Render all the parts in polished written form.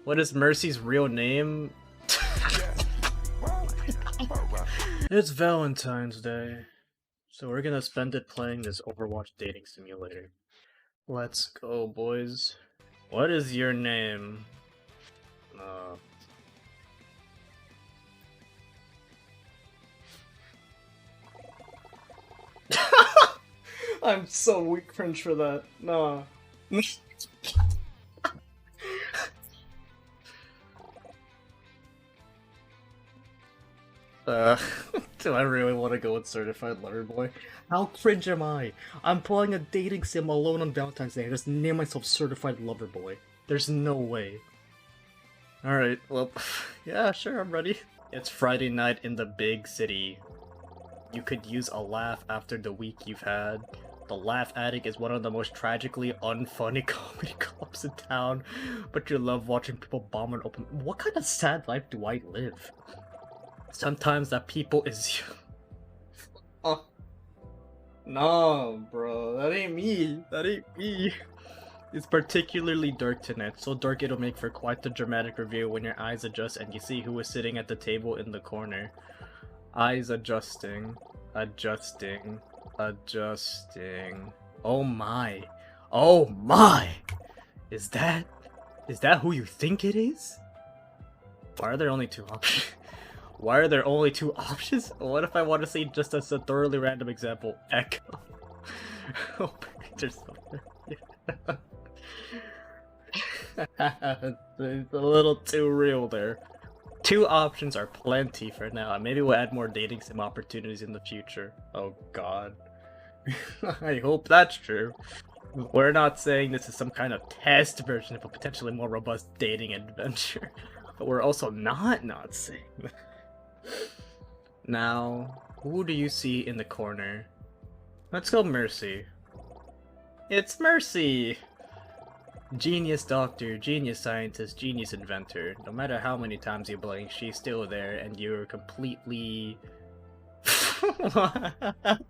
What is Mercy's real name? It's Valentine's Day, so we're gonna spend it playing this Overwatch dating simulator. Let's go, boys. What is your name? Uh... I'm so weak cringe for that. Nah. Do I really want to go with Certified Lover Boy? How cringe am I? I'm playing a dating sim alone on Valentine's Day and just name myself Certified Lover Boy. There's no way. Alright, well, yeah, sure, I'm ready. It's Friday night in the big city. You could use a laugh after the week you've had. The Laugh Attic is one of the most tragically unfunny comedy clubs in town, but you love watching people bomb and open. What kind of sad life do I live? Sometimes that people is oh. No, bro, that ain't me. That ain't me. It's particularly dark tonight, so dark it'll make for quite the dramatic reveal when your eyes adjust and you see who is sitting at the table in the corner. Eyes adjusting, adjusting, adjusting. Oh my. Oh my! Is that who you think it is? Why are there only two options? Why are there only two options? What if I want to say just as a thoroughly random example? Echo. Oh, there's something. It's a little too real there. Two options are plenty for now, and maybe we'll add more dating sim opportunities in the future. Oh god. I hope that's true. We're not saying this is some kind of test version of a potentially more robust dating adventure, but we're also not saying that. Now, who do you see in the corner? Let's go Mercy. It's Mercy! Genius doctor, genius scientist, genius inventor. No matter how many times you blink, she's still there and you're completely... Starstruck,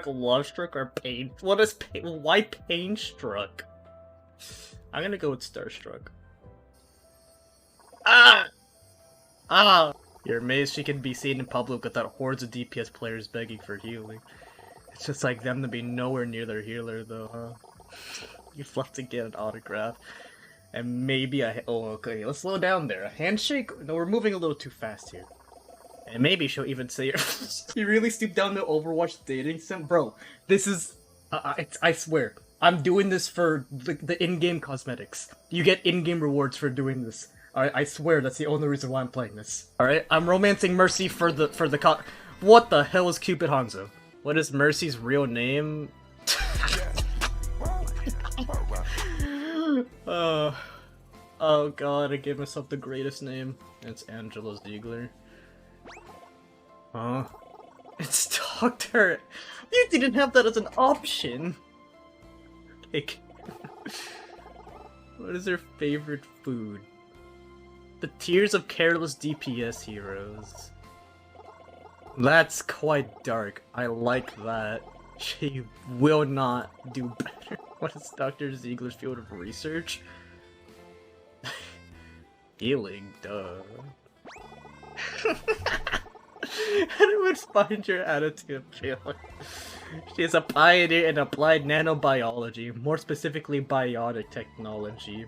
lovestruck, or pain? What is pain? Why pain-struck? I'm gonna go with starstruck. Ah! Ah! You're amazed she can be seen in public without hordes of DPS players begging for healing. It's just like them to be nowhere near their healer though, huh? You'd love to get an autograph. And maybe a... Oh, okay, let's slow down there. A handshake? No, we're moving a little too fast here. And maybe she'll even say... You really stooped down to Overwatch dating sim? Bro, this is... I swear. I'm doing this for the in-game cosmetics. You get in-game rewards for doing this. Alright, I swear that's the only reason why I'm playing this. Alright, I'm romancing Mercy for the What the hell is Cupid Hanzo? What is Mercy's real name? Oh god, I gave myself the greatest name. It's Angela Ziegler. Huh? It's Doctor! You didn't have that as an option! Like, what is her favorite food? The tears of careless DPS heroes. That's quite dark. I like that. She will not do better. What is Dr. Ziegler's field of research? Healing, duh. Anyone find your attitude of healing? She is a pioneer in applied nanobiology, more specifically biotic technology.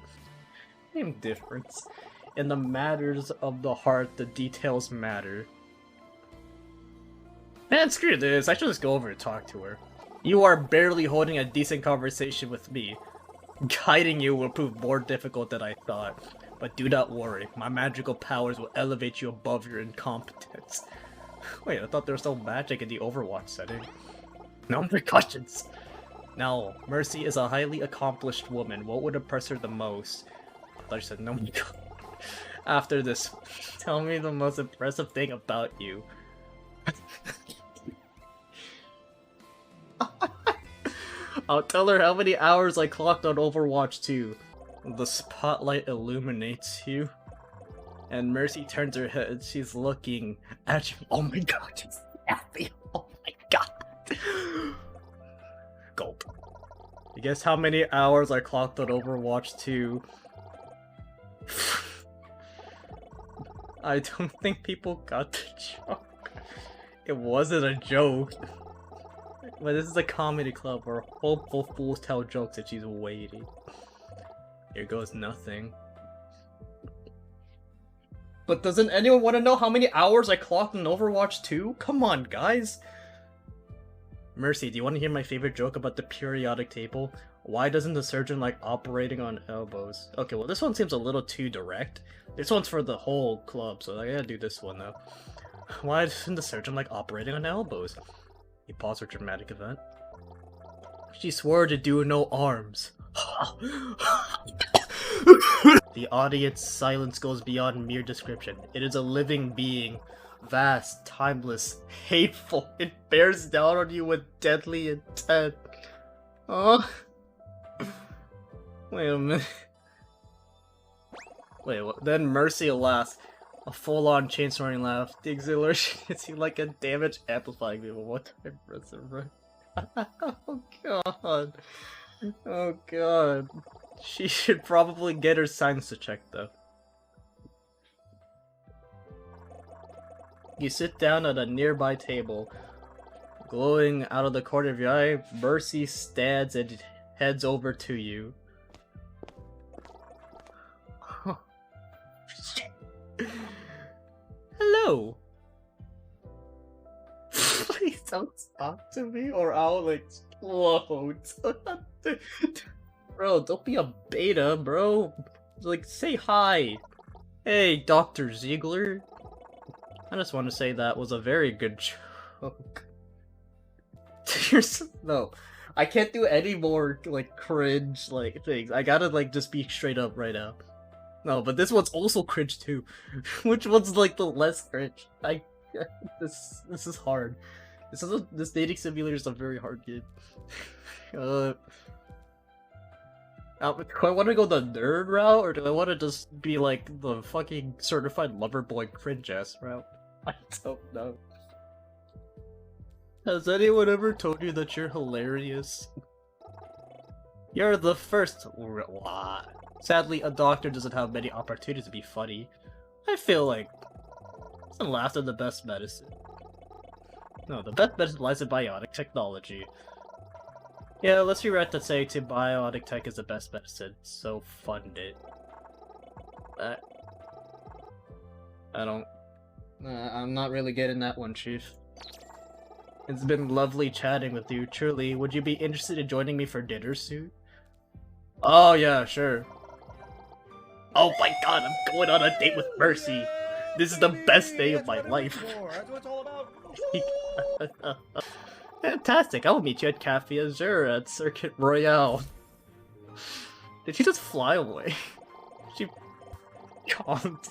Same difference. In the matters of the heart, the details matter. Man, screw this. I should just go over and talk to her. You are barely holding a decent conversation with me. Guiding you will prove more difficult than I thought. But do not worry, my magical powers will elevate you above your incompetence. Wait, I thought there was no magic in the Overwatch setting. No precautions. Now, Mercy is a highly accomplished woman. What would impress her the most? I thought you said no. After this, tell me the most impressive thing about you. I'll tell her how many hours I clocked on Overwatch 2. The spotlight illuminates you. And Mercy turns her head. She's looking at you. Oh my god, she's happy. Oh my god. Gulp. You guess how many hours I clocked on Overwatch 2? I don't think people got the joke. It wasn't a joke. But this is a comedy club where hopeful fools tell jokes and she's waiting. Here goes nothing. But doesn't anyone want to know how many hours I clocked in Overwatch 2? Come on, guys! Mercy, do you want to hear my favorite joke about the periodic table? Why doesn't the surgeon like operating on elbows? Okay, well this one seems a little too direct. This one's for the whole club, so I gotta do this one though. Why doesn't the surgeon like operating on elbows? He paused for dramatic event. She swore to do no arms. The audience silence goes beyond mere description. It is a living being. Vast, timeless, hateful. It bears down on you with deadly intent. Oh. Wait a minute. Wait, what? Then Mercy laughs. A full-on chain-snorting laugh. The exhilaration hits you like a damaged amplifying beam. What type of right? Oh god. Oh god. She should probably get her science to check though. You sit down at a nearby table. Glowing out of the corner of your eye, Mercy stands and heads over to you. Hello! Please don't talk to me or I'll explode. Bro, don't be a beta, bro. Like, say hi. Hey, Dr. Ziegler. I just want to say that was a very good joke. No, I can't do any more, like, cringe, like, things. I gotta, like, just be straight up right now. No, but this one's also cringe too. Which one's, like, the less cringe? This is hard. This dating simulator is a very hard game. Do I want to go the nerd route, or do I want to just be like the fucking certified lover boy cringe ass route? I don't know. Has anyone ever told you that you're hilarious? You're the first. Sadly, a doctor doesn't have many opportunities to be funny. I feel like laughter is the best medicine. No, the best medicine lies in biotic technology. Yeah, let's rewrite that saying to biotic tech is the best medicine, so fund it. I'm not really getting that one, Chief. It's been lovely chatting with you, truly. Would you be interested in joining me for dinner soon? Oh yeah, sure. Oh my god, I'm going on a date with Mercy! This is the best day of my life. That's what it's all about. Fantastic, I will meet you at Cafe Azure at Circuit Royale. Did she just fly away? She calmed.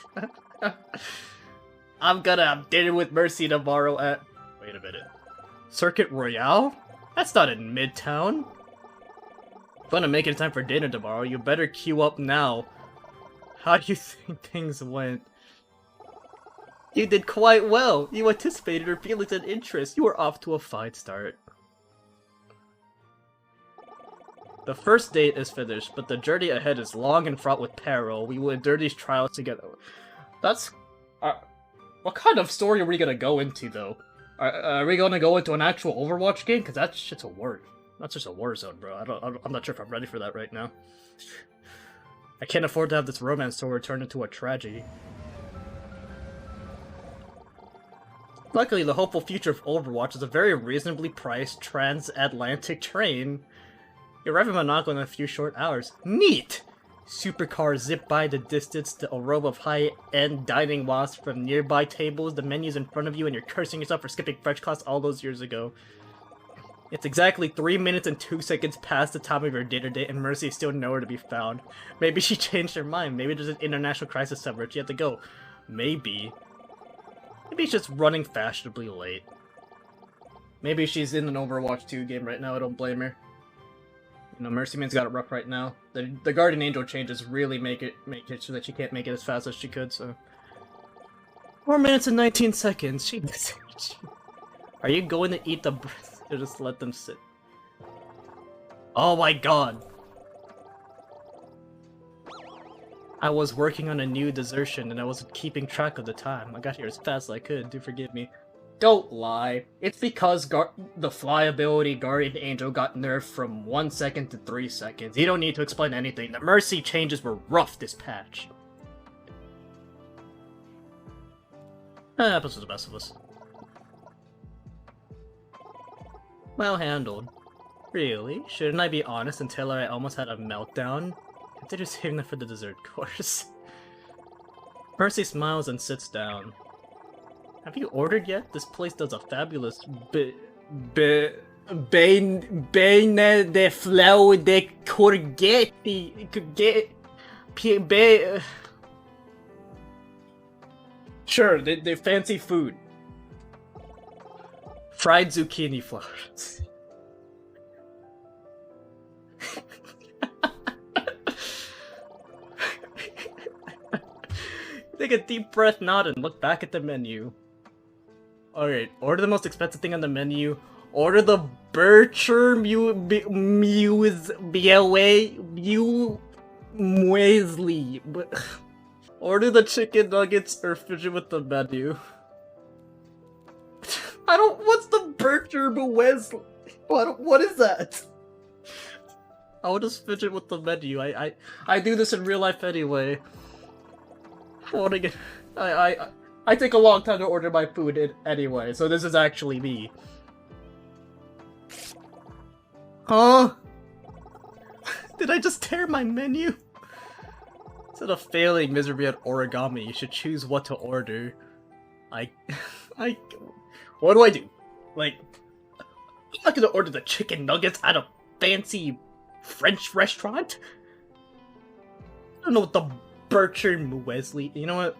I'm gonna have dinner with Mercy tomorrow at... Wait a minute. Circuit Royale? That's not in Midtown. If I'm gonna make it in time for dinner tomorrow, you better queue up now. How do you think things went? You did quite well. You anticipated her feelings and interests. You were off to a fine start. The first date is finished, but the journey ahead is long and fraught with peril. We will endure these trials together. That's... what kind of story are we gonna go into, though? Are we gonna go into an actual Overwatch game? Because that's just a war. That's just a war zone, bro. I'm not sure if I'm ready for that right now. I can't afford to have this romance story turn into a tragedy. Luckily, the hopeful future of Overwatch is a very reasonably priced transatlantic train. You arrive in Monaco in a few short hours. Neat! Supercars zip by the distance, the aroma of high-end dining wafts from nearby tables, the menus in front of you, and you're cursing yourself for skipping French class all those years ago. It's exactly 3 minutes and 2 seconds past the time of your dinner date, and Mercy is still nowhere to be found. Maybe she changed her mind. Maybe there's an international crisis somewhere she had to go. Maybe she's just running fashionably late. Maybe she's in an Overwatch 2 game right now, I don't blame her. You know, Mercy Man's got it rough right now. The Guardian Angel changes really make it so that she can't make it as fast as she could, so... 4 minutes and 19 seconds, she messaged you. Are you going to eat the breast or just let them sit? Oh my god! I was working on a new desertion and I wasn't keeping track of the time. I got here as fast as I could, do forgive me. Don't lie. It's because the fly ability Guardian Angel got nerfed from 1 second to 3 seconds. You don't need to explain anything. The Mercy changes were rough this patch. That happens to the best of us. Well handled. Really? Shouldn't I be honest and tell her I almost had a meltdown? Consider saving them for the dessert course. Mercy smiles and sits down. Have you ordered yet? This place does a fabulous bene de flow de corgetti Sure, they fancy food. Fried zucchini flowers. Take a deep breath, nod, and look back at the menu. Alright, order the most expensive thing on the menu. Order the Bircher Muesli. Order the chicken nuggets or fidget with the menu. What's the Bircher Muesli? What is that? I will just fidget with the menu. I do this in real life anyway. I take a long time to order my food anyway, so this is actually me. Huh? Did I just tear my menu? Instead of failing miserably at origami, you should choose what to order. What do I do? Like, I'm not gonna order the chicken nuggets at a fancy French restaurant? I don't know what the Bircher Muesli. You know what?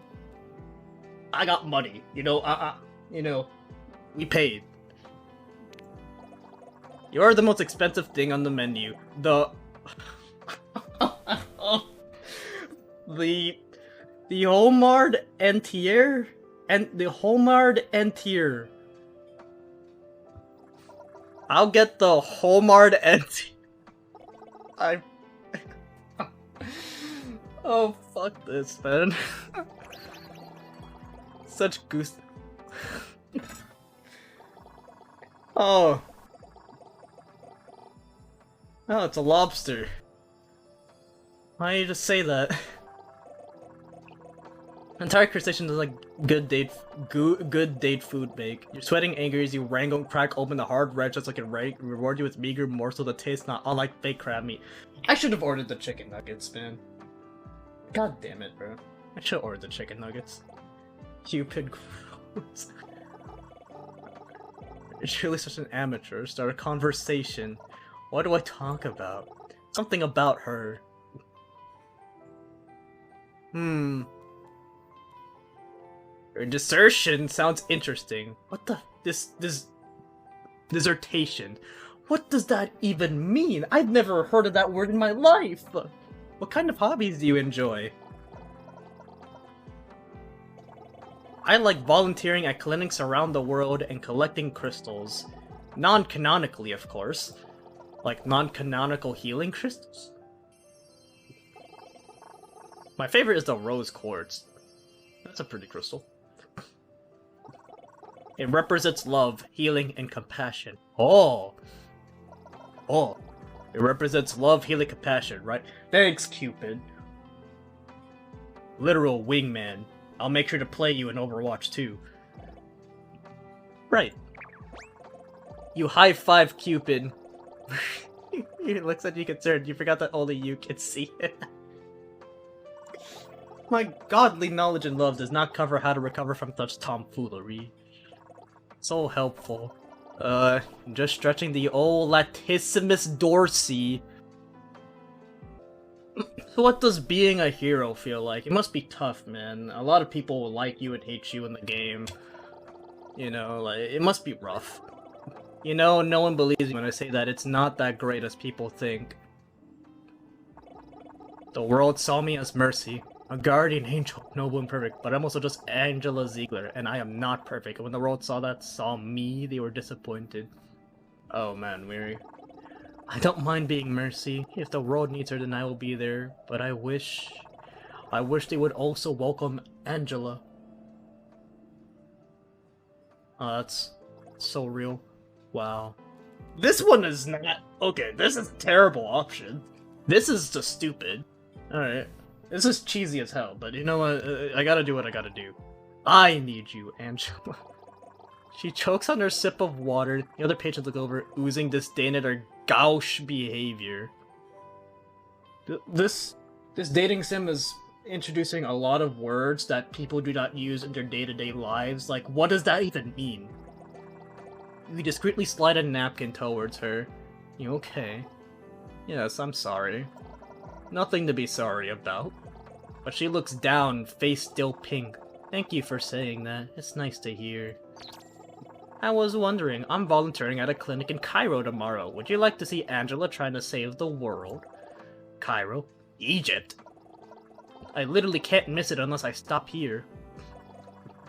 I got money. You know, we paid. You are the most expensive thing on the menu. The homard entier and the homard entier. I'll get the homard entier. Oh, fuck this, man. Such goose. Oh. Oh, it's a lobster. Why do you just say that? Entire conversation is like good date food make. You're sweating anger as you wrangle and crack open the hard red just like it reward you with meager morsel that tastes not unlike fake crab meat. I should have ordered the chicken nuggets, man. God damn it, bro. I should have ordered the chicken nuggets. Cupid gross. You're surely such an amateur. Start a conversation. What do I talk about? Something about her. Your dissertation sounds interesting. What the this dissertation? What does that even mean? I've never heard of that word in my life. What kind of hobbies do you enjoy? I like volunteering at clinics around the world and collecting crystals. Non-canonically, of course. Like non-canonical healing crystals? My favorite is the rose quartz. That's a pretty crystal. It represents love, healing, and compassion. Oh! Oh. It represents love, healing, compassion, right? Thanks, Cupid. Literal wingman. I'll make sure to play you in Overwatch 2. Right. You high-five Cupid. He looks at you concerned. You forgot that only you can see it. My godly knowledge and love does not cover how to recover from such tomfoolery. So helpful. Just stretching the old latissimus dorsi. What does being a hero feel like? It must be tough, man. A lot of people will like you and hate you in the game. You know, like, it must be rough. You know, no one believes me when I say that it's not that great as people think. The world saw me as Mercy, a guardian angel, noble and perfect, but I'm also just Angela Ziegler, and I am not perfect. And when the world saw me, they were disappointed. Oh man, Weary. I don't mind being Mercy. If the world needs her, then I will be there. But I wish I wish they would also welcome Angela. Oh, that's so real. Wow. This one is not... Okay, this is a terrible option. This is just stupid. Alright. This is cheesy as hell, but you know what? I gotta do what I gotta do. I need you, Angela. She chokes on her sip of water. The other patrons look over, oozing disdain at her gauche behavior. This dating sim is introducing a lot of words that people do not use in their day-to-day lives. Like, what does that even mean? You discreetly slide a napkin towards her. You okay? Yes, I'm sorry. Nothing to be sorry about. But she looks down, face still pink. Thank you for saying that. It's nice to hear. I was wondering, I'm volunteering at a clinic in Cairo tomorrow. Would you like to see Angela trying to save the world? Cairo? Egypt? I literally can't miss it unless I stop here.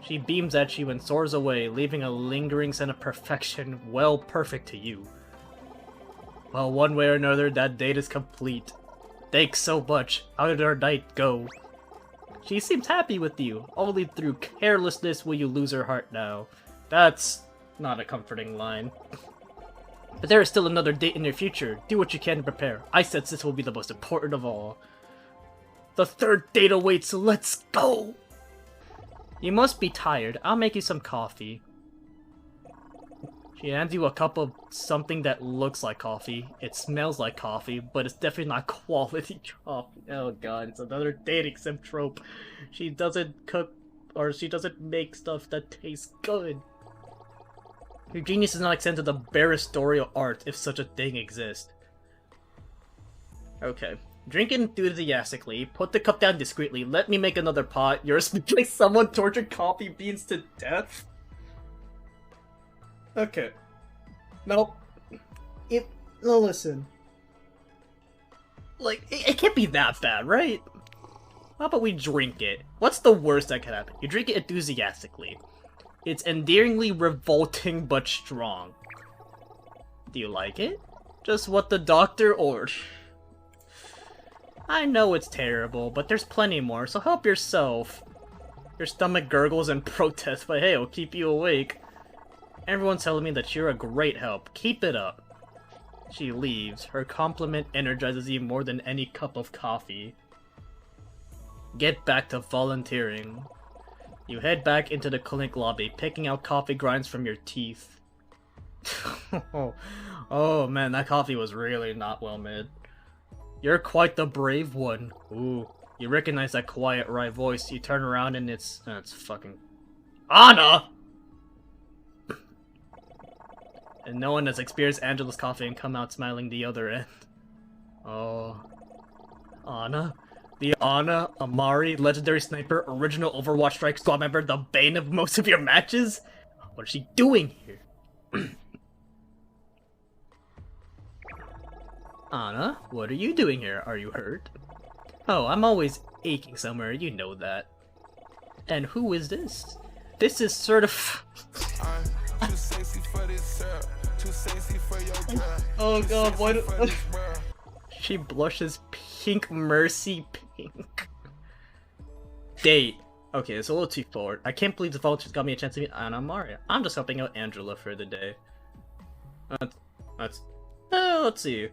She beams at you and soars away, leaving a lingering sense of perfection, well, perfect to you. Well, one way or another, that date is complete. Thanks so much. How did our night go? She seems happy with you. Only through carelessness will you lose her heart now. That's not a comforting line. But there is still another date in your future. Do what you can to prepare. I sense this will be the most important of all. The third date awaits. Let's go! You must be tired. I'll make you some coffee. She hands you a cup of something that looks like coffee. It smells like coffee, but it's definitely not quality coffee. Oh god, it's another dating sim trope. She doesn't cook, or she doesn't make stuff that tastes good. Your genius is not extended to the barristorial art, if such a thing exists. Okay. Drink enthusiastically, put the cup down discreetly, let me make another pot. You're like someone tortured coffee beans to death? Okay. No. No, listen. Like, it can't be that bad, right? How about we drink it? What's the worst that could happen? You drink it enthusiastically. It's endearingly revolting but strong. Do you like it? Just what the doctor ordered. I know it's terrible, but there's plenty more, so help yourself. Your stomach gurgles in protest, but hey, it'll keep you awake. Everyone's telling me that you're a great help. Keep it up. She leaves. Her compliment energizes you more than any cup of coffee. Get back to volunteering. You head back into the clinic lobby, picking out coffee grinds from your teeth. Oh man, that coffee was really not well made. You're quite the brave one. Ooh, you recognize that quiet, wry voice. You turn around and it's fucking... Anna! And no one has experienced Angela's coffee and come out smiling the other end. Oh. Anna? The Anna, Amari, legendary sniper, original Overwatch Strike Squad member, the bane of most of your matches? What is she doing here? Anna, what are you doing here? Are you hurt? Oh, I'm always aching somewhere, you know that. And who is this? This is sort of... Oh god, what? She blushes pink, mercy pink. Date. Okay, it's a little too forward. I can't believe the volunteers got me a chance to meet Anna Maria. I'm just helping out Angela for the day. Let's see.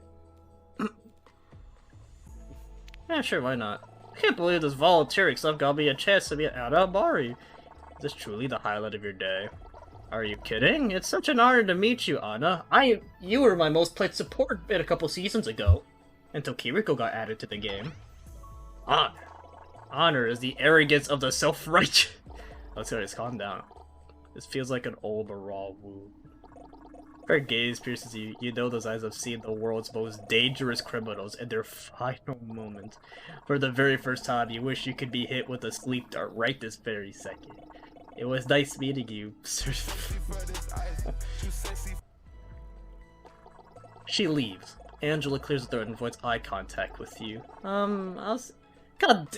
Yeah, sure, why not? I can't believe this volunteering stuff got me a chance to meet Anna Mari. Is this truly the highlight of your day? Are you kidding? It's such an honor to meet you, Anna. You were my most played support bit a couple seasons ago. Until Kiriko got added to the game. Honor. Honor is the arrogance of the self-righteous. Let's go, just calm down. This feels like an old raw wound. Her gaze pierces you. You know those eyes have seen the world's most dangerous criminals in their final moments. For the very first time, you wish you could be hit with a sleep dart right this very second. It was nice meeting you. She leaves. Angela clears the throat and avoids eye contact with you. God,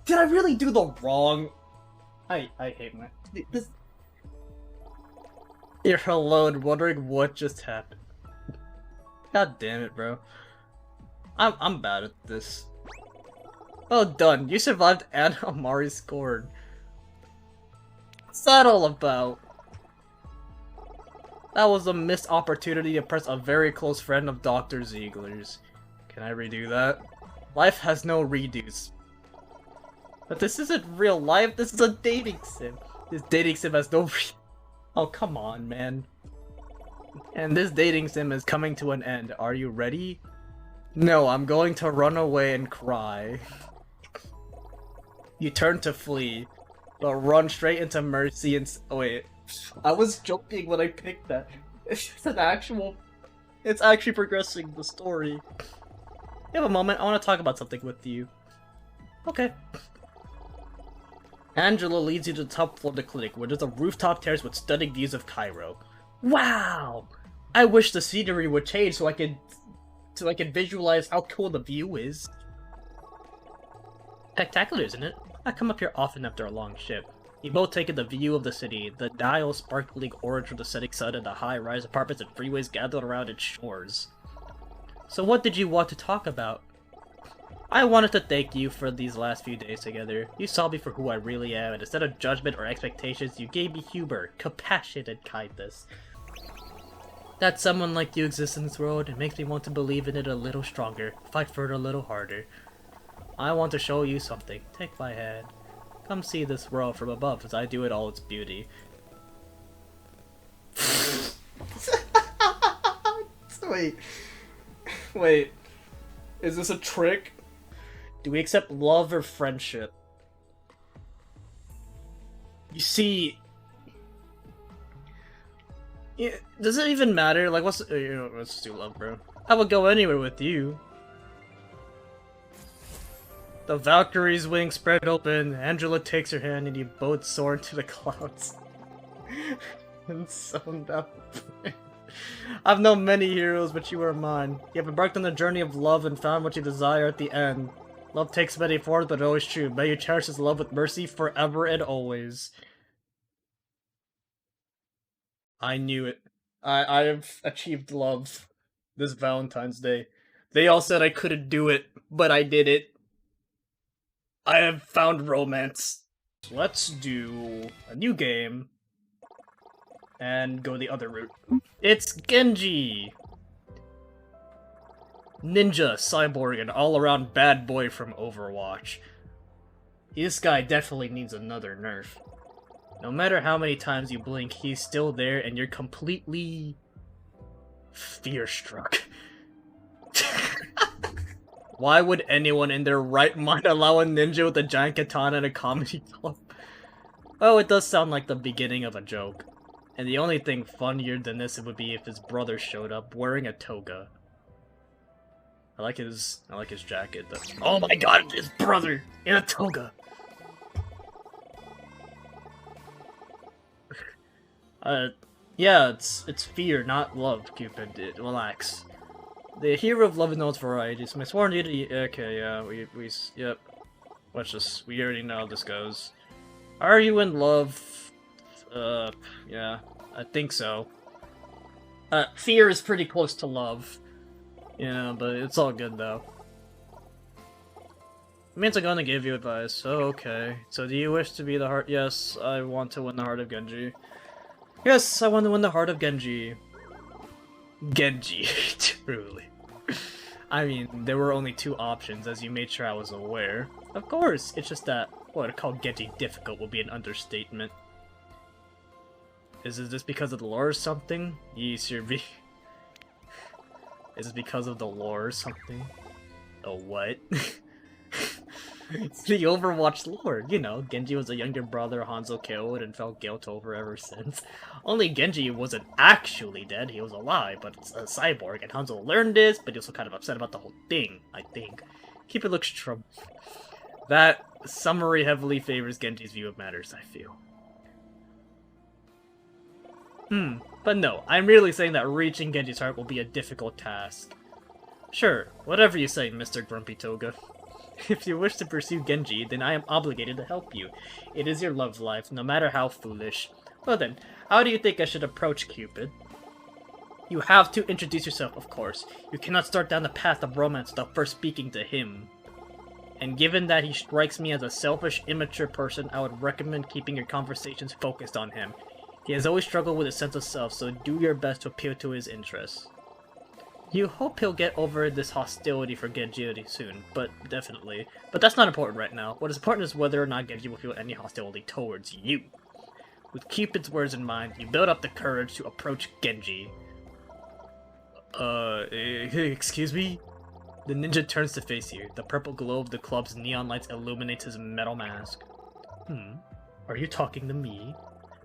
did I really do the wrong? I hate my... This... You're alone, wondering what just happened. God damn it, bro. I'm bad at this. Well done, you survived and Amari scored. What's that all about? That was a missed opportunity to impress a very close friend of Dr. Ziegler's. Can I redo that? Life has no redos. But this isn't real life, this is a dating sim. This dating sim has no Oh, come on, man. And this dating sim is coming to an end. Are you ready? No, I'm going to run away and cry. You turn to flee, but run straight into mercy and oh wait. I was joking when I picked that. It's an actual... It's actually progressing the story. You have a moment? I want to talk about something with you. Okay. Angela leads you to the top floor of the clinic, where there's a rooftop terrace with stunning views of Cairo. Wow! I wish the scenery would change so I could visualize how cool the view is. Spectacular, isn't it? I come up here often after a long shift. You both take in the view of the city, the dial sparkling orange from the setting sun and the high-rise apartments and freeways gathered around its shores. So what did you want to talk about? I wanted to thank you for these last few days together. You saw me for who I really am, and instead of judgment or expectations, you gave me humor, compassion, and kindness. That someone like you exists in this world, it makes me want to believe in it a little stronger, fight for it a little harder. I want to show you something. Take my hand. Come see this world from above as I do it all its beauty. Wait. Is this a trick? Do we accept love or friendship? You see... Yeah, does it even matter? Like, let's just do love, bro. I would go anywhere with you. The Valkyrie's wings spread open, Angela takes her hand, and you both soar into the clouds. And so up. I've known many heroes, but you are mine. You have embarked on the journey of love and found what you desire at the end. Love takes many forms, but always true. May you cherish this love with mercy forever and always. I knew it. I have achieved love this Valentine's Day. They all said I couldn't do it, but I did it. I have found romance. Let's do a new game and go the other route. It's Genji! Ninja, cyborg, and all-around bad boy from Overwatch. This guy definitely needs another nerf. No matter how many times you blink, he's still there and you're completely... fear-struck. Why would anyone in their right mind allow a ninja with a giant katana and a comedy club? Oh, it does sound like the beginning of a joke. And the only thing funnier than this would be if his brother showed up wearing a toga. I like his jacket though. Oh my god, his brother in a toga! Yeah, it's fear, not love, Cupid. Relax. The hero of love knows varieties. My sworn duty. Okay, yeah, yep. We already know how this goes. Are you in love? Yeah, I think so. Fear is pretty close to love. Yeah, but it's all good though. It means I'm gonna give you advice. Oh, okay. So do you wish to be the heart? Yes, I want to win the heart of Genji. Yes, I want to win the heart of Genji. Genji, truly. I mean, there were only two options, as you made sure I was aware. Of course, it's just that, well, to call Genji difficult will be an understatement. Is this because of the lore or something? Yes, you're be... Is it because of the lore or something? Oh, what? It's the Overwatch lore, you know, Genji was a younger brother Hanzo killed and felt guilt over ever since. Only Genji wasn't actually dead, he was alive, but it's a cyborg, and Hanzo learned this, but he was also kind of upset about the whole thing, I think. Keep it looks trouble. That summary heavily favors Genji's view of matters, I feel. But no, I'm really saying that reaching Genji's heart will be a difficult task. Sure, whatever you say, Mr. Grumpy Toga. If you wish to pursue Genji, then I am obligated to help you. It is your love life, no matter how foolish. Well then, how do you think I should approach Cupid? You have to introduce yourself, of course. You cannot start down the path of romance without first speaking to him. And given that he strikes me as a selfish, immature person, I would recommend keeping your conversations focused on him. He has always struggled with a sense of self, so do your best to appeal to his interests. You hope he'll get over this hostility for Genji soon, but definitely. But that's not important right now. What is important is whether or not Genji will feel any hostility towards you. With Cupid's words in mind, you build up the courage to approach Genji. Excuse me? The ninja turns to face you. The purple glow of the club's neon lights illuminates his metal mask. Are you talking to me?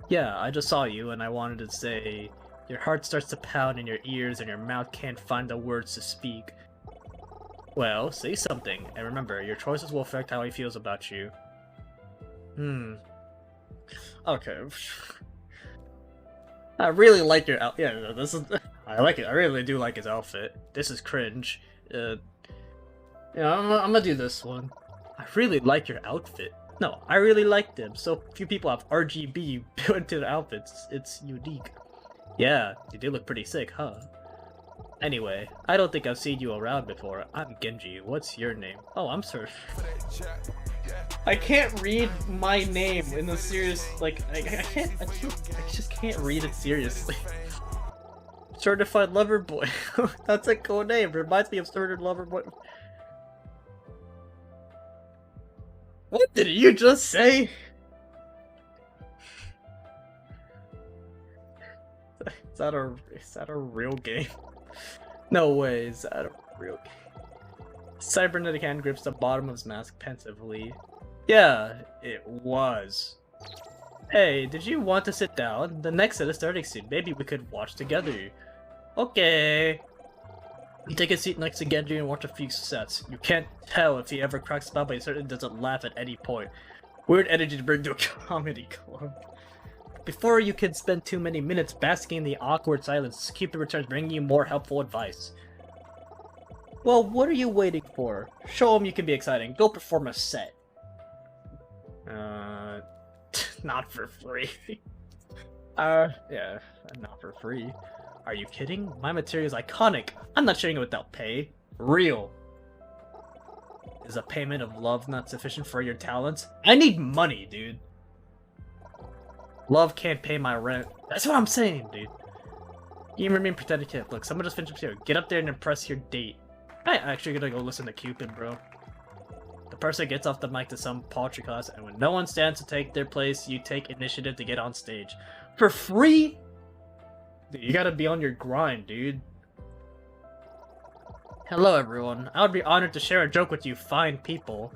Yeah, I just saw you and I wanted to say... Your heart starts to pound in your ears and your mouth can't find the words to speak. Well, say something, and remember, your choices will affect how he feels about you. Okay. I really like your outfit. Yeah, this is... I like it. I really do like his outfit. This is cringe. Yeah, I'm gonna do this one. I really like your outfit. No, I really like them. So few people have RGB built into their outfits. It's unique. Yeah, you do look pretty sick, huh? Anyway, I don't think I've seen you around before. I'm Genji. What's your name? Oh, I'm sorry. I can't read my name in the serious, like, I just can't read it seriously. Certified Lover Boy. That's a cool name. Reminds me of Certified Lover Boy. What did you just say? Is that a real game? No way, is that a real game? Cybernetic hand grips the bottom of his mask pensively. Yeah, it was. Hey, did you want to sit down? The next set is starting soon. Maybe we could watch together. Okay. You take a seat next to Genji and watch a few sets. You can't tell if he ever cracks about, but he certainly doesn't laugh at any point. Weird energy to bring to a comedy club. Before you can spend too many minutes basking in the awkward silence, Cupid returns bringing you more helpful advice. Well, what are you waiting for? Show him you can be exciting. Go perform a set. Not for free. Yeah, not for free. Are you kidding? My material is iconic. I'm not sharing it without pay. Real. Is a payment of love not sufficient for your talents? I need money, dude. Love can't pay my rent. That's what I'm saying, dude. You remain pretending to look. Someone just finished here. Get up there and impress your date. I actually gotta go listen to Cupid, bro. The person gets off the mic to some paltry class, and when no one stands to take their place, you take initiative to get on stage. For free? Dude, you gotta be on your grind, dude. Hello, everyone. I would be honored to share a joke with you fine people.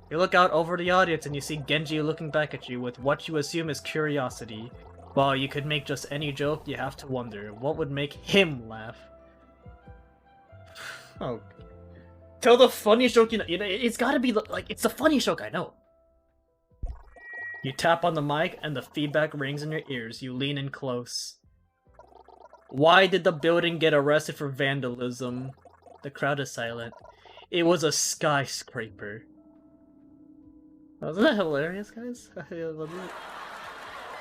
You look out over the audience and you see Genji looking back at you with what you assume is curiosity. While you could make just any joke, you have to wonder, what would make him laugh? Oh. Tell the funniest joke you know. It's gotta be, like, it's the funniest joke I know. You tap on the mic and the feedback rings in your ears. You lean in close. Why did the building get arrested for vandalism? The crowd is silent. It was a skyscraper. Wasn't that hilarious, guys?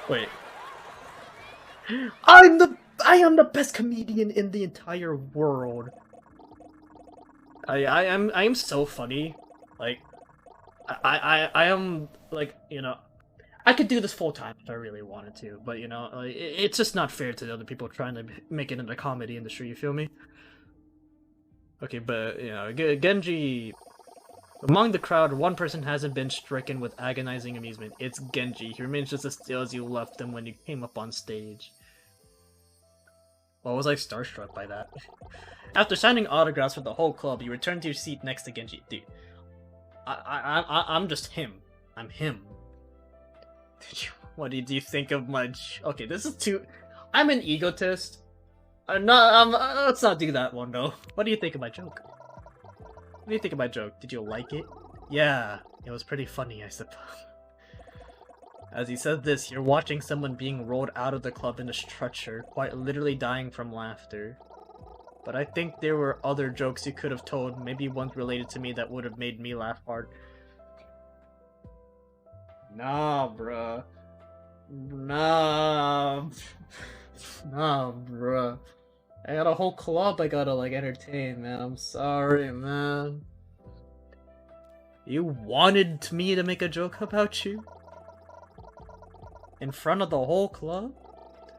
Wait. I am the best comedian in the entire world. I am so funny. Like, I am, like, you know, I could do this full time if I really wanted to, but, you know, like, it's just not fair to the other people trying to make it in the comedy industry, you feel me? Okay, but, you know, Genji... Among the crowd, one person hasn't been stricken with agonizing amusement. It's Genji. He remains just as still as you left him when you came up on stage. Well, was I starstruck by that? After signing autographs for the whole club, you return to your seat next to Genji. Dude, I'm just him. I'm him. What did you think of my... Okay, this is too... I'm an egotist. Let's not do that one, though. What do you think of my joke? What do you think of my joke? Did you like it? Yeah, it was pretty funny, I suppose. As he says this, you're watching someone being rolled out of the club in a stretcher, quite literally dying from laughter. But I think there were other jokes you could have told, maybe ones related to me that would have made me laugh hard. Nah, bruh. Nah. Nah, bruh. I got a whole club I gotta, like, entertain, man. I'm sorry, man. You wanted me to make a joke about you? In front of the whole club?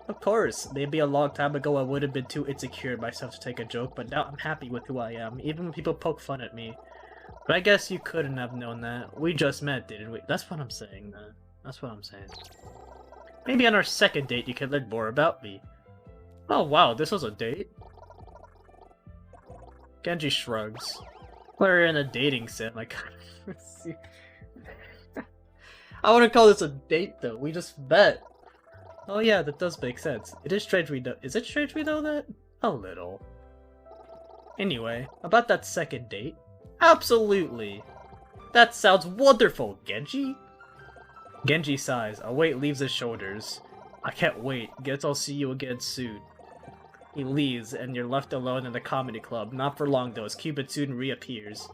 Of course, maybe a long time ago I would have been too insecure myself to take a joke, but now I'm happy with who I am, even when people poke fun at me. But I guess you couldn't have known that. We just met, didn't we? That's what I'm saying, man. That's what I'm saying. Maybe on our second date you can learn more about me. Oh wow, this was a date? Genji shrugs. We're in a dating sim, like... I wouldn't call this a date, though. We just met. Oh yeah, that does make sense. It is strange we know- Is it strange we know that? A little. Anyway, about that second date. Absolutely! That sounds wonderful, Genji! Genji sighs. A weight leaves his shoulders. I can't wait. Guess I'll see you again soon. He leaves, and you're left alone in the comedy club. Not for long, though, as Cupid soon reappears.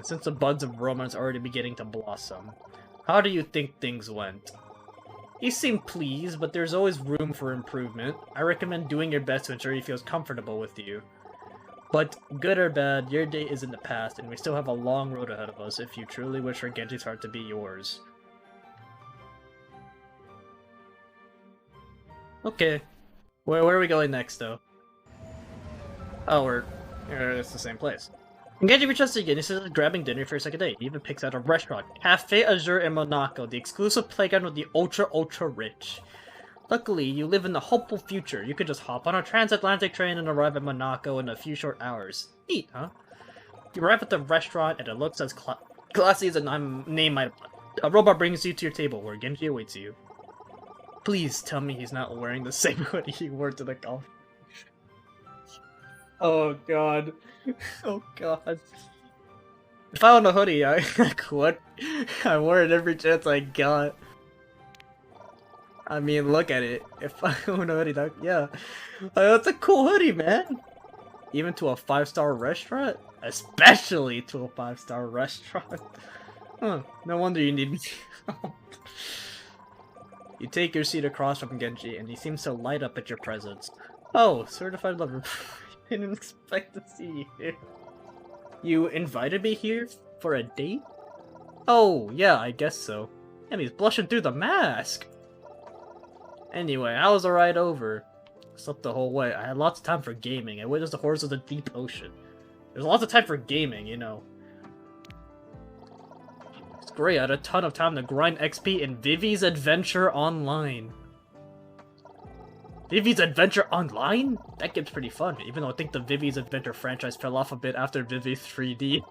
Since the buds of romance are already beginning to blossom. How do you think things went? You seem pleased, but there's always room for improvement. I recommend doing your best to ensure he feels comfortable with you. But, good or bad, your date is in the past, and we still have a long road ahead of us if you truly wish for Genji's heart to be yours. Okay. Where are we going next, though? Oh, it's the same place. Genji returns again. He says grabbing dinner for a second date. He even picks out a restaurant, Cafe Azure in Monaco, the exclusive playground with the ultra rich. Luckily, you live in the hopeful future. You could just hop on a transatlantic train and arrive at Monaco in a few short hours. Neat, huh? You arrive at the restaurant, and it looks as classy as a name might. A robot brings you to your table, where Genji awaits you. Please tell me he's not wearing the same hoodie he wore to the golf. Oh god. Oh god. If I owned a hoodie, I quit. I wore it every chance I got. I mean, look at it. If I own a hoodie, yeah. That's a cool hoodie, man. Even to a 5-star restaurant? Especially to a 5-star restaurant. Huh, no wonder you need me. You take your seat across from Genji, and he seems to light up at your presence. Oh, certified lover. I didn't expect to see you here. You invited me here for a date? Oh, yeah, I guess so. And he's blushing through the mask! Anyway, how was the ride over? Slept the whole way. I had lots of time for gaming. I witnessed the horrors of the deep ocean. There's lots of time for gaming, you know. It's great, I had a ton of time to grind XP in Vivi's Adventure Online. Vivi's Adventure Online? That game's pretty fun, even though I think the Vivi's Adventure franchise fell off a bit after Vivi 3D.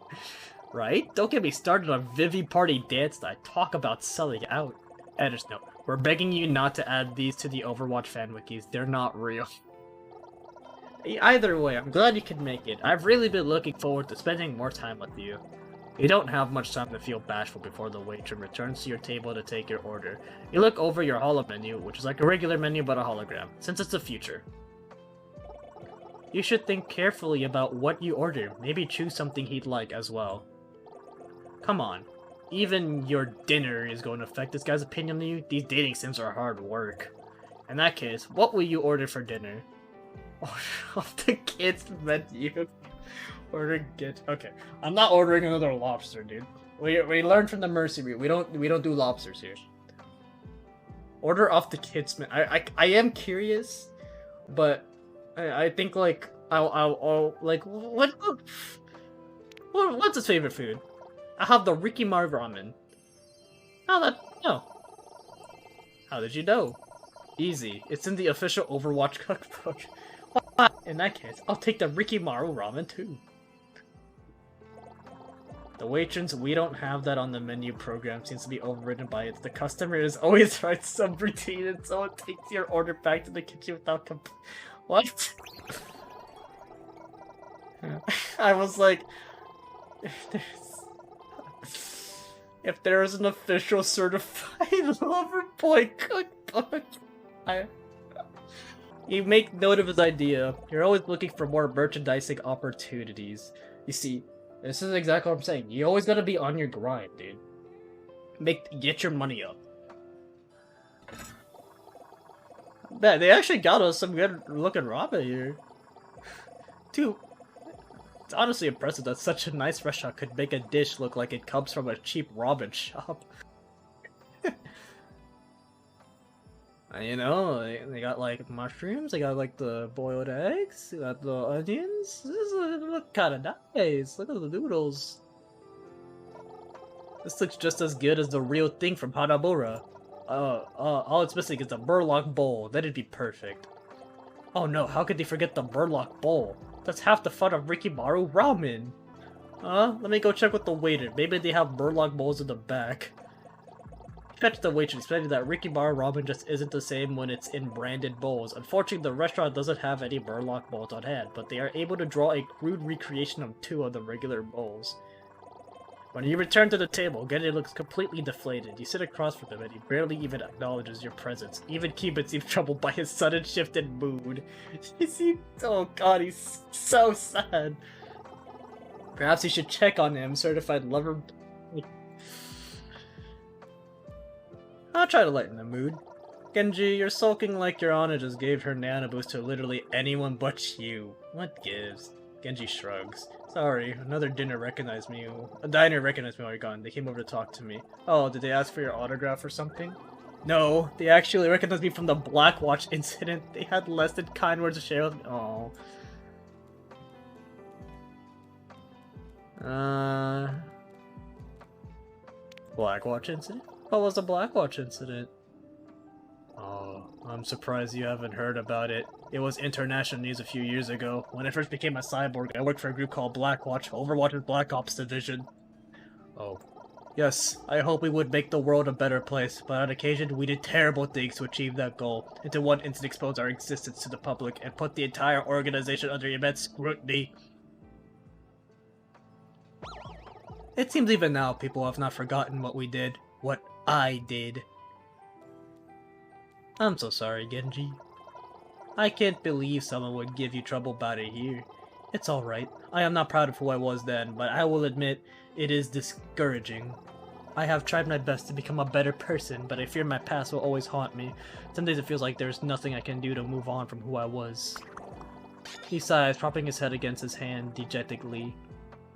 Right? Don't get me started on Vivi Party Dance Night. Talk about selling out. Editor's note. We're begging you not to add these to the Overwatch fan wikis. They're not real. Either way, I'm glad you could make it. I've really been looking forward to spending more time with you. You don't have much time to feel bashful before the waitress returns to your table to take your order. You look over your holo menu, which is like a regular menu but a hologram, since it's the future. You should think carefully about what you order, maybe choose something he'd like as well. Come on, even your dinner is going to affect this guy's opinion of you? These dating sims are hard work. In that case, what will you order for dinner? Order off the kids' menu. Order get okay. I'm not ordering another lobster, dude. We learned from the Mercy Route. We don't do lobsters here. Order off the kids' menu. I am curious, but I think like I'll like what's his favorite food? I have the Rikimar ramen. No. How did you know? Easy. It's in the official Overwatch cookbook. In that case, I'll take the Rikimaru ramen too. The waitress, we don't have that on the menu program, seems to be overridden by it. The customer is always right some routine and someone takes your order back to the kitchen without What? I was like, if there's an official certified lover boy cookbook, You make note of his idea. You're always looking for more merchandising opportunities. You see, this is exactly what I'm saying. You always gotta be on your grind, dude. Get your money up. Man, they actually got us some good looking ramen here. It's honestly impressive that such a nice restaurant could make a dish look like it comes from a cheap ramen shop. You know, they got like mushrooms, they got like the boiled eggs, they got the onions. This look kind of nice. Look at the noodles. This looks just as good as the real thing from Hanamura. All it's missing is the burlock bowl. That'd be perfect. Oh no, how could they forget the burlock bowl? That's half the fun of Rikimaru ramen. Let me go check with the waiter. Maybe they have burlock bowls in the back. Fetch the waitress, explaining that Rikimaru ramen just isn't the same when it's in branded bowls. Unfortunately, the restaurant doesn't have any burlock bowls on hand, but they are able to draw a crude recreation of 2 of the regular bowls. When you return to the table, Genji looks completely deflated. You sit across from him and he barely even acknowledges your presence. Even Kiba seems troubled by his sudden shift in mood. Oh god, he's so sad. Perhaps you should check on him, certified lover. I'll try to lighten the mood. Genji, you're sulking like your Ana just gave her nana boost to literally anyone but you. What gives? Genji shrugs. Sorry, another diner recognized me. A diner recognized me while you're gone. They came over to talk to me. Oh, did they ask for your autograph or something? No, they actually recognized me from the Blackwatch incident. They had less than kind words to share with me. Oh. Blackwatch incident? What was the Blackwatch incident? Oh, I'm surprised you haven't heard about it. It was international news a few years ago. When I first became a cyborg, I worked for a group called Blackwatch, Overwatch's Black Ops division. Oh. Yes, I hope we would make the world a better place, but on occasion we did terrible things to achieve that goal, and to one instant expose our existence to the public and put the entire organization under immense scrutiny. It seems even now people have not forgotten what we did. What I did. I'm so sorry, Genji. I can't believe someone would give you trouble about it here. It's alright. I am not proud of who I was then, but I will admit, it is discouraging. I have tried my best to become a better person, but I fear my past will always haunt me. Some days it feels like there's nothing I can do to move on from who I was. He sighs, propping his head against his hand dejectedly.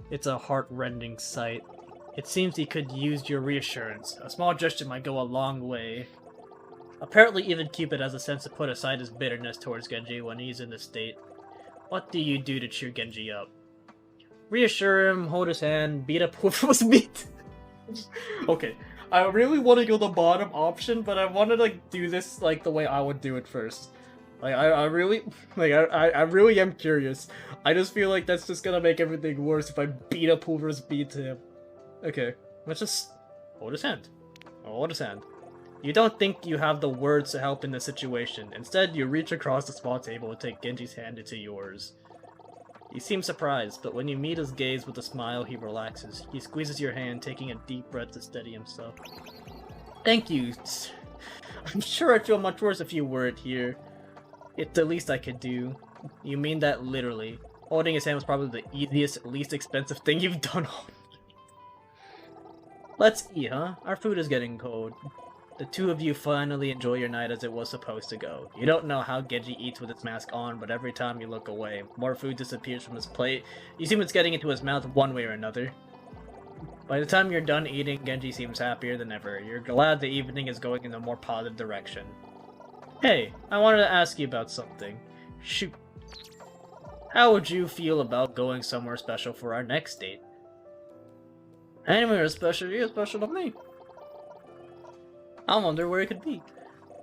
It's a heart-rending sight. It seems he could use your reassurance. A small gesture might go a long way. Apparently even Cupid has a sense to put aside his bitterness towards Genji when he's in this state. What do you do to cheer Genji up? Reassure him, hold his hand, beat up whoever's meat. Okay, I really want to go the bottom option, but I want to like do this like the way I would do it first. Like I really am curious. I just feel like that's just gonna make everything worse if I beat up whoever's beat to him. Okay, let's just hold his hand. Hold his hand. You don't think you have the words to help in this situation. Instead, you reach across the small table and take Genji's hand into yours. You seem surprised, but when you meet his gaze with a smile, he relaxes. He squeezes your hand, taking a deep breath to steady himself. Thank you. I'm sure I'd feel much worse if you weren't here. It's the least I could do. You mean that literally. Holding his hand was probably the easiest, least expensive thing you've done all. Let's eat, huh? Our food is getting cold. The two of you finally enjoy your night as it was supposed to go. You don't know how Genji eats with his mask on, but every time you look away, more food disappears from his plate. You assume it's getting into his mouth one way or another. By the time you're done eating, Genji seems happier than ever. You're glad the evening is going in a more positive direction. Hey, I wanted to ask you about something. Shoot. How would you feel about going somewhere special for our next date? Anywhere special, you're special to me. I wonder where it could be.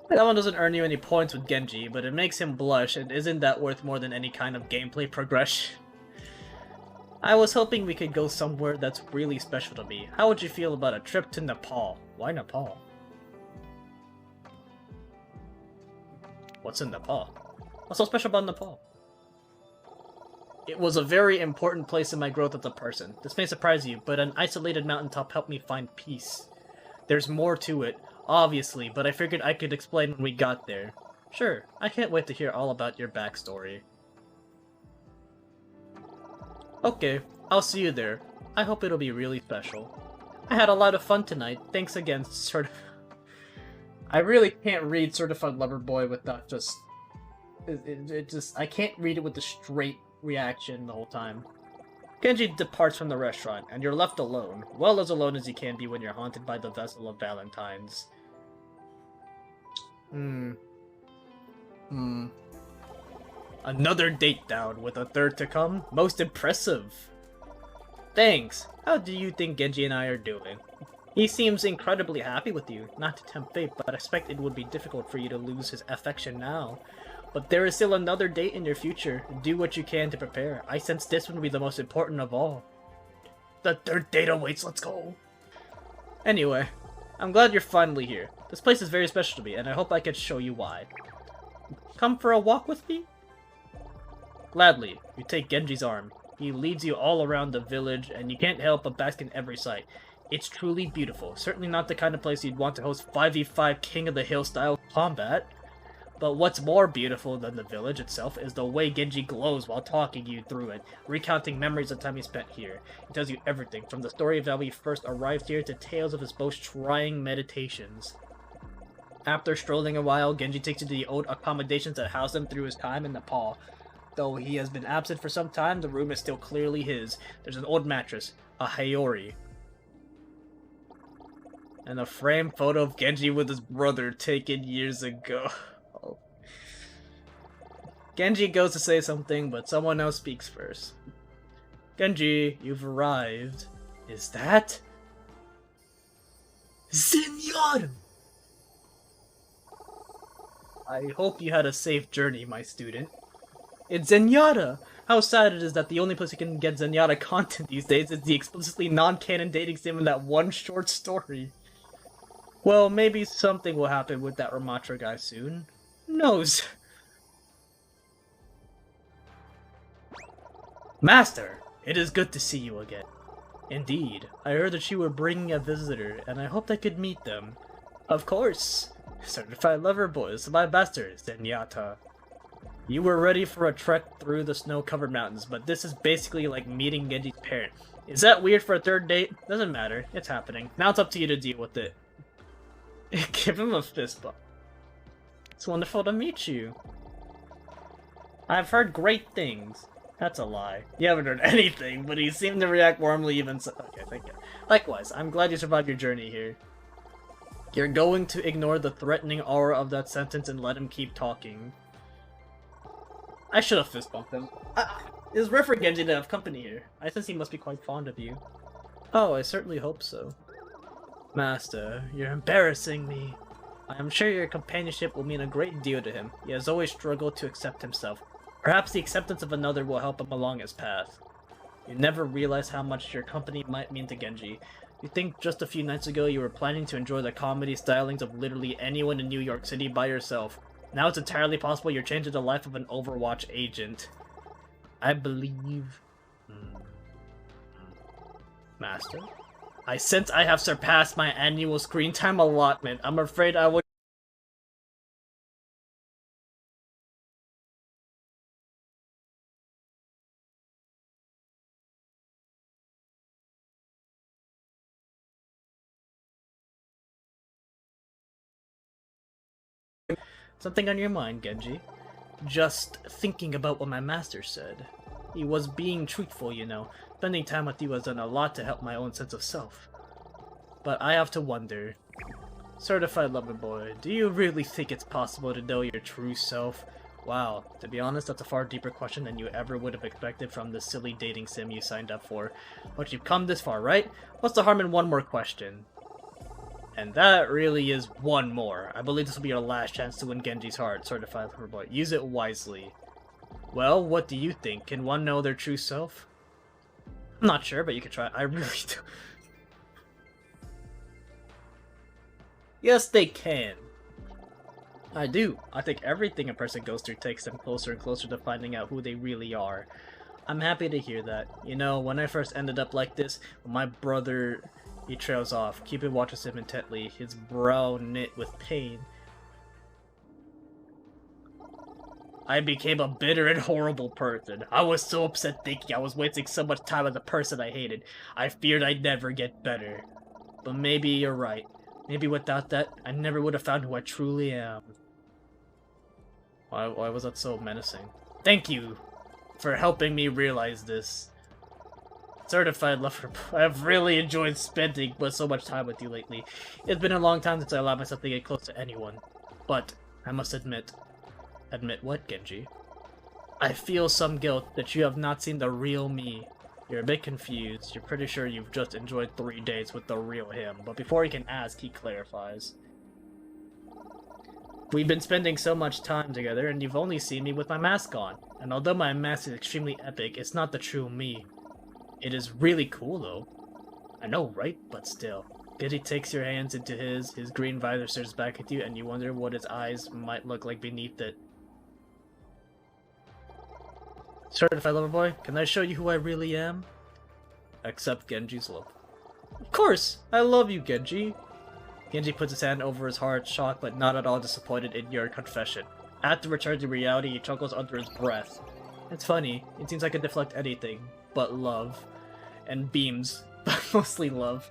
That one doesn't earn you any points with Genji, but it makes him blush, and isn't that worth more than any kind of gameplay progression? I was hoping we could go somewhere that's really special to me. How would you feel about a trip to Nepal? Why Nepal? What's in Nepal? What's so special about Nepal? It was a very important place in my growth as a person. This may surprise you, but an isolated mountaintop helped me find peace. There's more to it, obviously, but I figured I could explain when we got there. Sure, I can't wait to hear all about your backstory. Okay, I'll see you there. I hope it'll be really special. I had a lot of fun tonight. Thanks again, I really can't read Certified Lover Boy without just... I can't read it with the straight reaction the whole time. Genji departs from the restaurant, and you're left alone. Well, as alone as you can be when you're haunted by the vessel of Valentine's. Another date down, with a third to come? Most impressive. Thanks. How do you think Genji and I are doing? He seems incredibly happy with you. Not to tempt fate, but I expect it would be difficult for you to lose his affection now. But there is still another date in your future. Do what you can to prepare. I sense this one will be the most important of all. The third date awaits, let's go! Anyway, I'm glad you're finally here. This place is very special to me, and I hope I can show you why. Come for a walk with me? Gladly. You take Genji's arm. He leads you all around the village, and you can't help but bask in every sight. It's truly beautiful. Certainly not the kind of place you'd want to host 5v5 King of the Hill style combat. But what's more beautiful than the village itself is the way Genji glows while talking you through it, recounting memories of time he spent here. He tells you everything, from the story of how he first arrived here to tales of his most trying meditations. After strolling a while, Genji takes you to the old accommodations that housed him through his time in Nepal. Though he has been absent for some time, the room is still clearly his. There's an old mattress, a Hayori, and a framed photo of Genji with his brother taken years ago. Genji goes to say something, but someone else speaks first. Genji, you've arrived. Is that... Senor! I hope you had a safe journey, my student. It's Zenyatta! How sad it is that the only place you can get Zenyatta content these days is the explicitly non-canon dating sim in that one short story. Well, maybe something will happen with that Ramatra guy soon. Who knows? Master, it is good to see you again. Indeed, I heard that you were bringing a visitor, and I hoped I could meet them. Of course. Certified lover boys, my master, Zenyatta. You were ready for a trek through the snow-covered mountains, but this is basically like meeting Genji's parent. Is that weird for a third date? Doesn't matter. It's happening. Now it's up to you to deal with it. Give him a fist bump. It's wonderful to meet you. I've heard great things. That's a lie. You haven't heard anything, but he seemed to react warmly even so. Okay, thank you. Likewise, I'm glad you survived your journey here. You're going to ignore the threatening aura of that sentence and let him keep talking. I should have fist bumped him. It's rare for Genji to have company here. I sense he must be quite fond of you. Oh, I certainly hope so. Master, you're embarrassing me. I am sure your companionship will mean a great deal to him. He has always struggled to accept himself. Perhaps the acceptance of another will help him along his path. You never realize how much your company might mean to Genji. You think just a few nights ago you were planning to enjoy the comedy stylings of literally anyone in New York City by yourself. Now it's entirely possible you're changing the life of an Overwatch agent. I believe... Master? I sense I have surpassed my annual screen time allotment. I'm afraid I would... Something on your mind, Genji? Just thinking about what my master said. He was being truthful, you know. Spending time with you has done a lot to help my own sense of self. But I have to wonder. Certified lover boy, do you really think it's possible to know your true self? Wow, to be honest, that's a far deeper question than you ever would have expected from the silly dating sim you signed up for. But you've come this far, right? What's the harm in one more question? And that really is one more. I believe this will be your last chance to win Genji's heart, certified lover boy. Use it wisely. Well, what do you think? Can one know their true self? I'm not sure, but you could try. I really do. Yes, they can. I do. I think everything a person goes through takes them closer and closer to finding out who they really are. I'm happy to hear that. You know, when I first ended up like this, my brother... He trails off. Cupid watches him intently, his brow knit with pain. I became a bitter and horrible person. I was so upset thinking I was wasting so much time with a person I hated. I feared I'd never get better. But maybe you're right. Maybe without that, I never would have found who I truly am. Why was that so menacing? Thank you for helping me realize this. Certified lover boy, I've really enjoyed spending so much time with you lately. It's been a long time since I allowed myself to get close to anyone. But, I must admit... Admit what, Genji? I feel some guilt that you have not seen the real me. You're a bit confused. You're pretty sure you've just enjoyed 3 days with the real him. But before he can ask, he clarifies. We've been spending so much time together, and you've only seen me with my mask on. And although my mask is extremely epic, it's not the true me. It is really cool, though. I know, right? But still. Genji takes your hands into his green visor stares back at you, and you wonder what his eyes might look like beneath it. Certified lover boy, can I show you who I really am? Accept Genji's look. Of course! I love you, Genji! Genji puts his hand over his heart, shocked but not at all disappointed in your confession. After returning to reality, he chuckles under his breath. It's funny, it seems I could deflect anything, but love. And beams, but mostly love.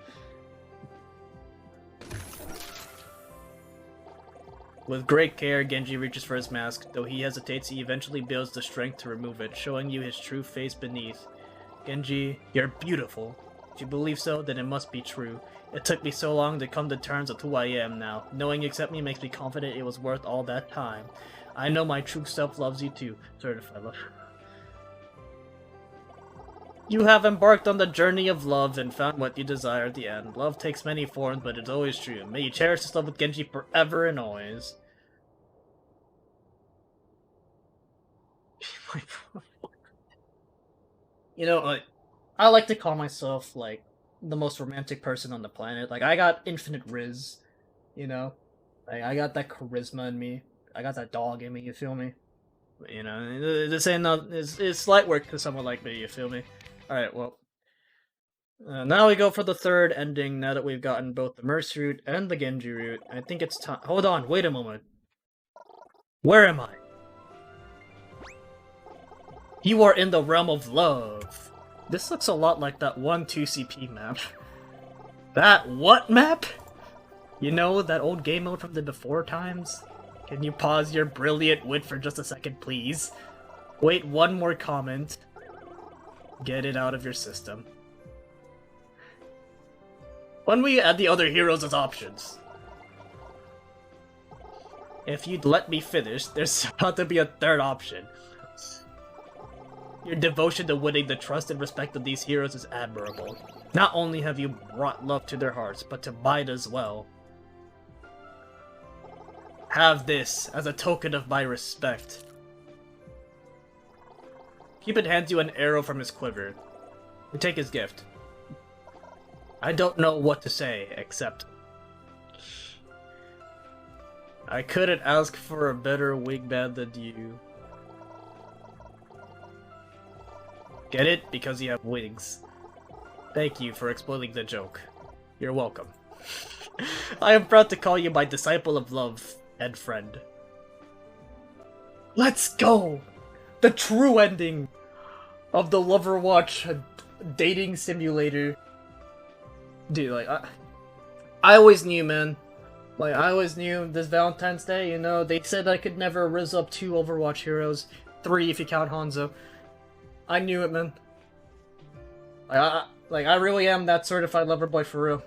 With great care, Genji reaches for his mask. Though he hesitates, he eventually builds the strength to remove it, showing you his true face beneath. Genji, you're beautiful. If you believe so, then it must be true. It took me so long to come to terms with who I am now. Knowing you accept me makes me confident it was worth all that time. I know my true self loves you too. Certified love. You have embarked on the journey of love and found what you desire at the end. Love takes many forms, but it's always true. May you cherish this love with Genji forever and always. You know, I like to call myself, like, the most romantic person on the planet. Like, I got infinite rizz, you know? Like, I got that charisma in me. I got that dog in me, you feel me? You know, this ain't not, it's light work to someone like me, you feel me? Alright, well. Now we go for the third ending, now that we've gotten both the Merce route and the Genji route. I think it's time. Hold on, wait a moment. Where am I? You are in the realm of love. This looks a lot like that one 2CP map. That what map? You know, that old game mode from the before times? Can you pause your brilliant wit for just a second, please? Wait, one more comment. Get it out of your system. When we add the other heroes as options? If you'd let me finish, there's about to be a third option. Your devotion to winning the trust and respect of these heroes is admirable. Not only have you brought love to their hearts, but to mine as well. Have this as a token of my respect. Cupid hands you an arrow from his quiver. You take his gift. I don't know what to say, except... I couldn't ask for a better wingman than you. Get it? Because you have wings. Thank you for explaining the joke. You're welcome. I am proud to call you my disciple of love and friend. Let's go! The true ending of the Loverwatch dating simulator. Dude, like, I always knew, man. Like, I always knew this Valentine's Day, you know, they said I could never rizz up 2 Overwatch heroes. 3 if you count Hanzo. I knew it, man. I really am that certified lover boy for real.